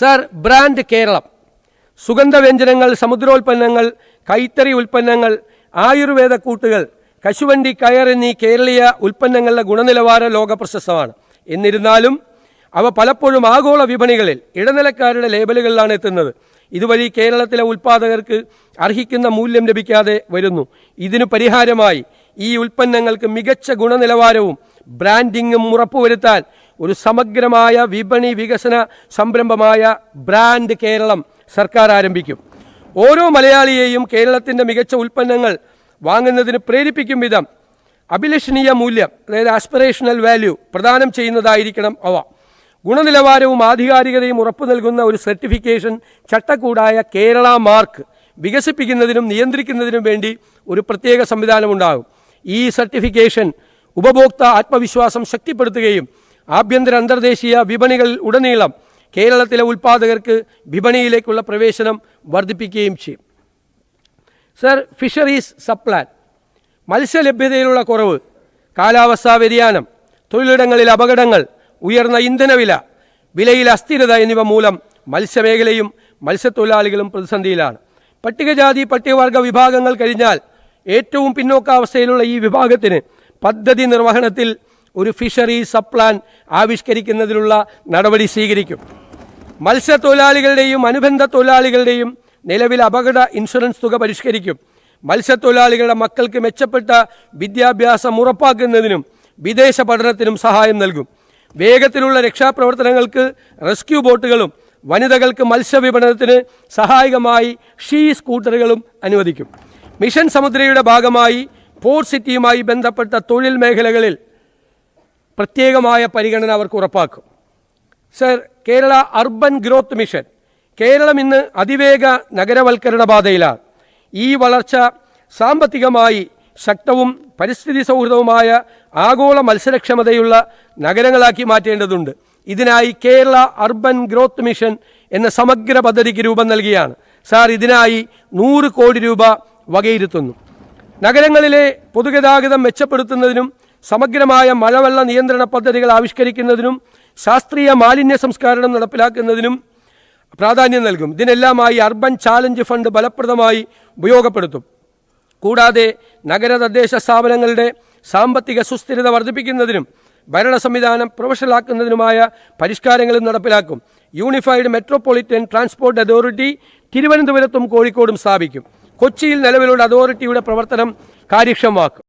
Sir, brand Keralam, സുഗന്ധവ്യഞ്ജനങ്ങൾ, സമുദ്രോൽപ്പന്നങ്ങൾ, കൈത്തറി ഉൽപ്പന്നങ്ങൾ, ആയുർവേദ കൂട്ടുകൾ, കശുവണ്ടി, കയർ എന്നീ കേരളീയ ഉൽപ്പന്നങ്ങളുടെ ഗുണനിലവാരം ലോകപ്രശസ്തമാണ്. എന്നിരുന്നാലും അവ പലപ്പോഴും ആഗോള വിപണികളിൽ ഇടനിലക്കാരുടെ ലേബലുകളിലാണ് എത്തുന്നത്. ഇതുവഴി കേരളത്തിലെ ഉൽപ്പാദകർക്ക് അർഹിക്കുന്ന മൂല്യം ലഭിക്കാതെ വരുന്നു. ഇതിനു പരിഹാരമായി ഈ ഉൽപ്പന്നങ്ങൾക്ക് മികച്ച ഗുണനിലവാരവും ബ്രാൻഡിങ്ങും ഉറപ്പുവരുത്താൻ ഒരു സമഗ്രമായ വിപണി വികസന സംരംഭമായ ബ്രാൻഡ് കേരളം സർക്കാർ ആരംഭിക്കും. ഓരോ മലയാളിയെയും കേരളത്തിൻ്റെ മികച്ച ഉൽപ്പന്നങ്ങൾ വാങ്ങുന്നതിന് പ്രേരിപ്പിക്കും വിധം അഭിലഷണീയ മൂല്യം, അതായത് ആസ്പിറേഷണൽ വാല്യൂ പ്രദാനം ചെയ്യുന്നതായിരിക്കണം അവ. ഗുണനിലവാരവും ആധികാരികതയും ഉറപ്പു നൽകുന്ന ഒരു സർട്ടിഫിക്കേഷൻ ചട്ടക്കൂടായ കേരള മാർക്ക് വികസിപ്പിക്കുന്നതിനും നിയന്ത്രിക്കുന്നതിനും വേണ്ടി ഒരു പ്രത്യേക സംവിധാനമുണ്ടാകും. ഈ സർട്ടിഫിക്കേഷൻ ഉപഭോക്തൃ ആത്മവിശ്വാസം ശക്തിപ്പെടുത്തുകയും ആഭ്യന്തര അന്തർദേശീയ വിപണികളിൽ ഉടനീളം കേരളത്തിലെ ഉൽപ്പാദകർക്ക് വിപണിയിലേക്കുള്ള പ്രവേശനം വർദ്ധിപ്പിക്കുകയും ചെയ്യും. സർ, ഫിഷറീസ് സപ്ലാൻ, മത്സ്യലഭ്യതയിലുള്ള കുറവ്, കാലാവസ്ഥാ വ്യതിയാനം, തൊഴിലിടങ്ങളിൽ അപകടങ്ങൾ, ഉയർന്ന ഇന്ധനവില, വിലയിൽ അസ്ഥിരത എന്നിവ മൂലം മത്സ്യമേഖലയും മത്സ്യത്തൊഴിലാളികളും പ്രതിസന്ധിയിലാണ്. പട്ടികജാതി പട്ടികവർഗ വിഭാഗങ്ങൾ കഴിഞ്ഞാൽ ഏറ്റവും പിന്നോക്കാവസ്ഥയിലുള്ള ഈ വിഭാഗത്തിന് പദ്ധതി നിർവഹണത്തിൽ ഒരു ഫിഷറീസ് സപ്ലാൻ ആവിഷ്കരിക്കുന്നതിനുള്ള നടപടി സ്വീകരിക്കും. മത്സ്യത്തൊഴിലാളികളുടെയും അനുബന്ധ തൊഴിലാളികളുടെയും നിലവിൽ അപകട ഇൻഷുറൻസ് തുക പരിഷ്കരിക്കും. മത്സ്യത്തൊഴിലാളികളുടെ മക്കൾക്ക് മെച്ചപ്പെട്ട വിദ്യാഭ്യാസം ഉറപ്പാക്കുന്നതിനും വിദേശ പഠനത്തിനും സഹായം നൽകും. വേഗത്തിലുള്ള രക്ഷാപ്രവർത്തനങ്ങൾക്ക് റെസ്ക്യൂ ബോട്ടുകളും വനിതകൾക്ക് മത്സ്യവിപണനത്തിന് സഹായകമായി ഷീ സ്കൂട്ടറുകളും അനുവദിക്കും. മിഷൻ സമുദ്രയുടെ ഭാഗമായി പോർട്ട് സിറ്റിയുമായി ബന്ധപ്പെട്ട തൊഴിൽ മേഖലകളിൽ പ്രത്യേകമായ പരിഗണന അവർക്ക് ഉറപ്പാക്കും. Sir, Kerala urban growth mission, Keralam ഇന്ന് അതിവേഗ നഗരവൽക്കരണ പാതയിലാണ്. ഈ വളർച്ച സാമ്പത്തികമായി ശക്തവും പരിസ്ഥിതി സൗഹൃദവുമായ ആഗോള മത്സരക്ഷമതയുള്ള നഗരങ്ങളാക്കി മാറ്റേണ്ടതുണ്ട്. ഇതിനായി കേരള അർബൻ ഗ്രോത്ത് മിഷൻ എന്ന സമഗ്ര പദ്ധതിക്ക് രൂപം നൽകിയാണ്. സാർ, ഇതിനായി 100 കോടി രൂപ വകയിരുത്തുന്നു. നഗരങ്ങളിലെ പൊതുഗതാഗതം മെച്ചപ്പെടുത്തുന്നതിനും സമഗ്രമായ മഴവെള്ള നിയന്ത്രണ പദ്ധതികൾ ആവിഷ്കരിക്കുന്നതിനും ശാസ്ത്രീയ മാലിന്യ സംസ്കരണം നടപ്പിലാക്കുന്നതിനും പ്രാധാന്യം നൽകും. ഇതിനെല്ലാമായി അർബൻ ചാലഞ്ച് ഫണ്ട് ഫലപ്രദമായി ഉപയോഗപ്പെടുത്തും. കൂടാതെ നഗര തദ്ദേശ സ്ഥാപനങ്ങളുടെ സാമ്പത്തിക സുസ്ഥിരത വർദ്ധിപ്പിക്കുന്നതിനും ഭരണ സംവിധാനം പ്രൊഫഷണലാക്കുന്നതിനുമായ പരിഷ്കാരങ്ങളും നടപ്പിലാക്കും. യൂണിഫൈഡ് മെട്രോപൊളിറ്റൻ ട്രാൻസ്പോർട്ട് അതോറിറ്റി തിരുവനന്തപുരത്തും കോഴിക്കോടും സ്ഥാപിക്കും. കൊച്ചിയിൽ നിലവിലുള്ള അതോറിറ്റിയുടെ പ്രവർത്തനം കാര്യക്ഷമമാക്കും.